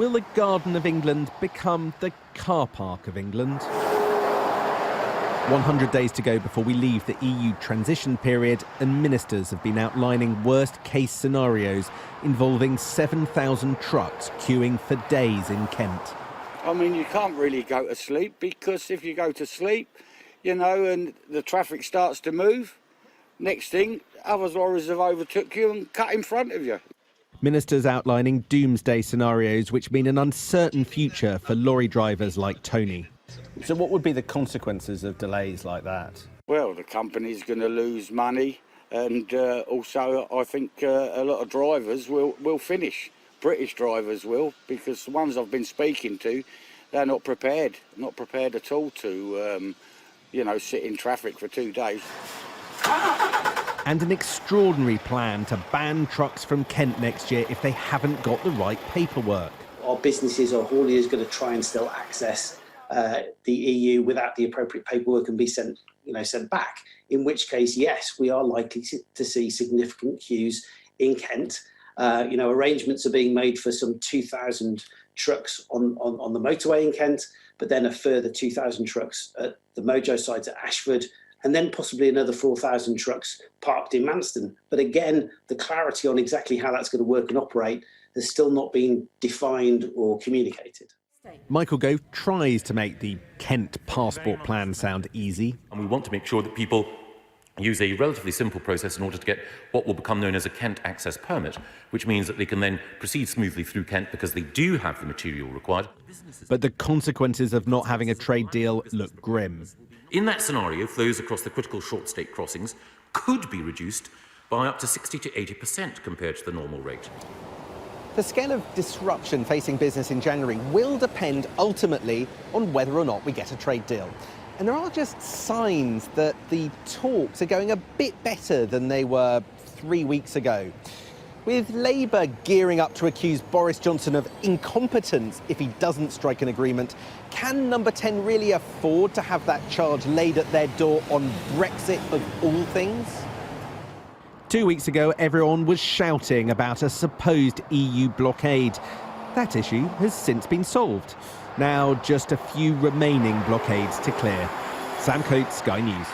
Will the Garden of England become the car park of England? 100 days to go before we leave the EU transition period, and ministers have been outlining worst-case scenarios involving 7,000 trucks queuing for days in Kent. I mean, you can't really go to sleep, because if you go to sleep, you know, and the traffic starts to move, next thing, other lorries have overtook you and cut in front of you. Ministers outlining doomsday scenarios which mean an uncertain future for lorry drivers like Tony. So what would be the consequences of delays like that? Well, the company's going to lose money, and also I think a lot of drivers will finish. British drivers will, because the ones I've been speaking to, they're not prepared at all to, you know, sit in traffic for 2 days. And an extraordinary plan to ban trucks from Kent next year if they haven't got the right paperwork. Our businesses or hauliers going to try and still access the EU without the appropriate paperwork and be sent back. In which case, yes, we are likely to see significant queues in Kent. Arrangements are being made for some 2,000 trucks on the motorway in Kent, but then a further 2,000 trucks at the Mojo site at Ashford, and then possibly another 4,000 trucks parked in Manston. But again, the clarity on exactly how that's going to work and operate has still not been defined or communicated. Michael Gove tries to make the Kent passport plan sound easy. And we want to make sure that people use a relatively simple process in order to get what will become known as a Kent access permit, which means that they can then proceed smoothly through Kent because they do have the material required. But the consequences of not having a trade deal look grim. In that scenario, flows across the critical short-stake crossings could be reduced by up to 60 to 80% compared to the normal rate. The scale of disruption facing business in January will depend ultimately on whether or not we get a trade deal. And there are just signs that the talks are going a bit better than they were 3 weeks ago. With Labour gearing up to accuse Boris Johnson of incompetence if he doesn't strike an agreement, can Number 10 really afford to have that charge laid at their door on Brexit of all things? 2 weeks ago, everyone was shouting about a supposed EU blockade. That issue has since been solved. Now just a few remaining blockades to clear. Sam Coates, Sky News.